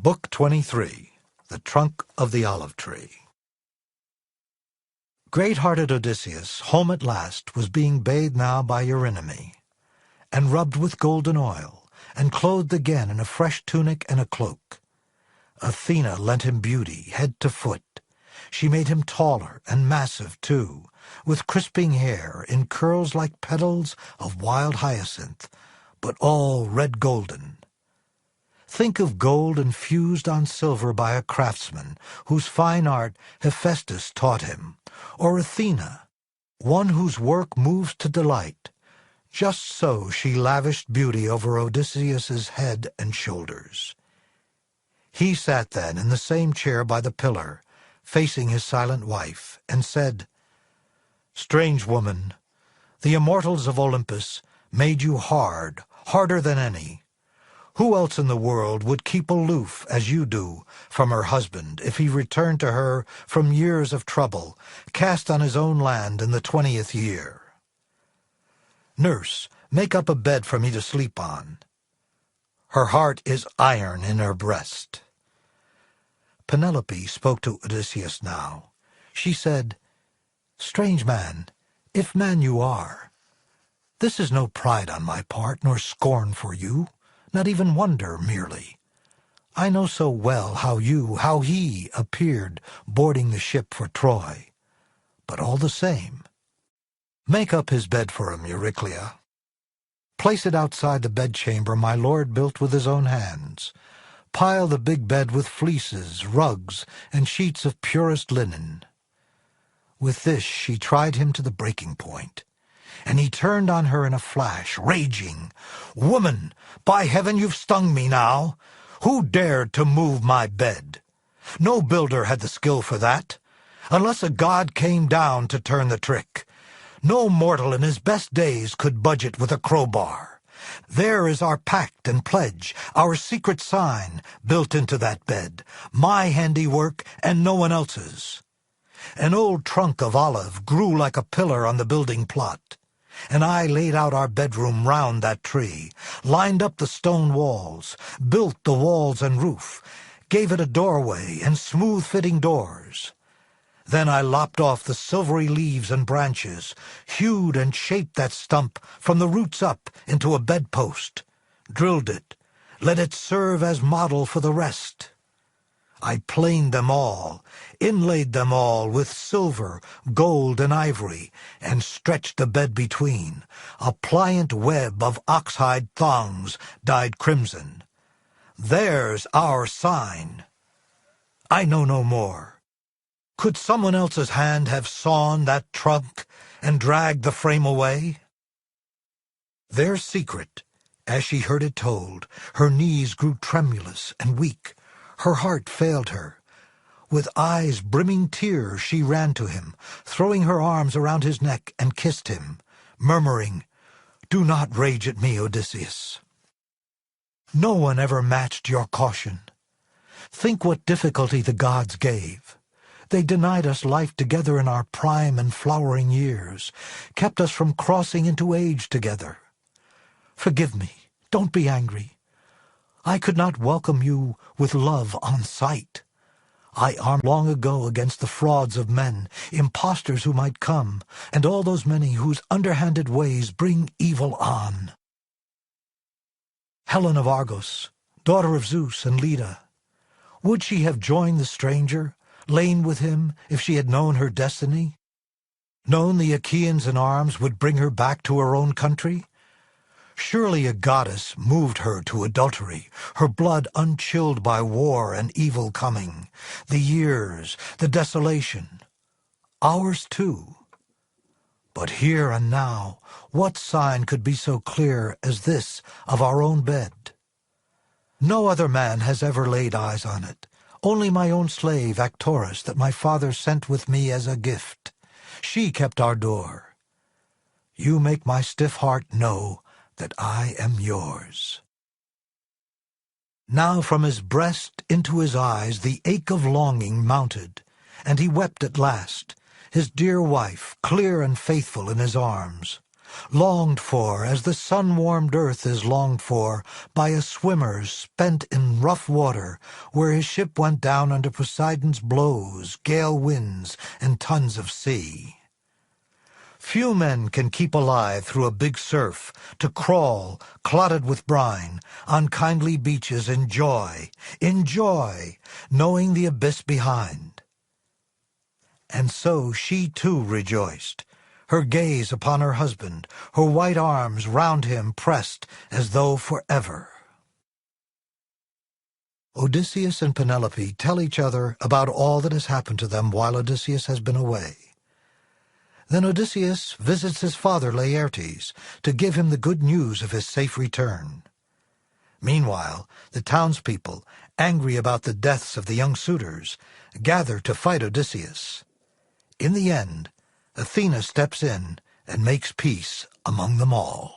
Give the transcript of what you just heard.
Book 23, The Trunk of the Olive Tree. Great-hearted Odysseus, home at last, was being bathed now by Eurynome, and rubbed with golden oil, and clothed again in a fresh tunic and a cloak. Athena lent him beauty, head to foot. She made him taller and massive, too, with crisping hair in curls like petals of wild hyacinth, but all red-golden. Think of gold infused on silver by a craftsman, whose fine art Hephaestus taught him, or Athena, one whose work moves to delight. Just so she lavished beauty over Odysseus's head and shoulders. He sat then in the same chair by the pillar, facing his silent wife, and said, "Strange woman, the immortals of Olympus made you hard, harder than any. Who else in the world would keep aloof, as you do, from her husband if he returned to her from years of trouble, cast on his own land in the 20th year? Nurse, make up a bed for me to sleep on. Her heart is iron in her breast." Penelope spoke to Odysseus now. She said, "Strange man, if man you are, this is no pride on my part, nor scorn for you. Not even wonder, merely. I know so well how he appeared boarding the ship for Troy. But all the same, make up his bed for him, Euryclea. Place it outside the bedchamber my lord built with his own hands. Pile the big bed with fleeces, rugs, and sheets of purest linen." With this she tried him to the breaking point. And he turned on her in a flash, raging, "Woman, by heaven you've stung me now! Who dared to move my bed? No builder had the skill for that, unless a god came down to turn the trick. No mortal in his best days could budge it with a crowbar. There is our pact and pledge, our secret sign, built into that bed, my handiwork and no one else's. An old trunk of olive grew like a pillar on the building plot, and I laid out our bedroom round that tree, lined up the stone walls, built the walls and roof, gave it a doorway and smooth-fitting doors. Then I lopped off the silvery leaves and branches, hewed and shaped that stump from the roots up into a bedpost, drilled it, let it serve as model for the rest. I planed them all, inlaid them all with silver, gold, and ivory, and stretched the bed between, a pliant web of oxhide thongs dyed crimson. There's our sign. I know no more. Could someone else's hand have sawn that trunk and dragged the frame away?" Their secret, as she heard it told, her knees grew tremulous and weak. Her heart failed her. With eyes brimming tears she ran to him, throwing her arms around his neck, and kissed him, murmuring, "Do not rage at me, Odysseus. No one ever matched your caution. Think what difficulty the gods gave. They denied us life together in our prime and flowering years, kept us from crossing into age together. Forgive me, don't be angry. I could not welcome you with love on sight. I armed long ago against the frauds of men, impostors who might come, and all those many whose underhanded ways bring evil on. Helen of Argos, daughter of Zeus and Leda, would she have joined the stranger, lain with him, if she had known her destiny? Known the Achaeans in arms would bring her back to her own country? Surely a goddess moved her to adultery, her blood unchilled by war and evil coming, the years, the desolation. Ours too. But here and now, what sign could be so clear as this of our own bed? No other man has ever laid eyes on it, only my own slave, Actorus, that my father sent with me as a gift. She kept our door. You make my stiff heart know that I am yours." Now from his breast into his eyes the ache of longing mounted, and he wept at last, his dear wife, clear and faithful in his arms. longed for as the sun-warmed earth is longed for by a swimmer spent in rough water, where his ship went down under Poseidon's blows, gale winds, and tons of sea. Few men can keep alive through a big surf, to crawl, clotted with brine, on kindly beaches in joy, knowing the abyss behind. And so she too rejoiced, her gaze upon her husband, her white arms round him pressed as though forever. Odysseus and Penelope tell each other about all that has happened to them while Odysseus has been away. Then Odysseus visits his father Laertes to give him the good news of his safe return. Meanwhile, the townspeople, angry about the deaths of the young suitors, gather to fight Odysseus. In the end, Athena steps in and makes peace among them all.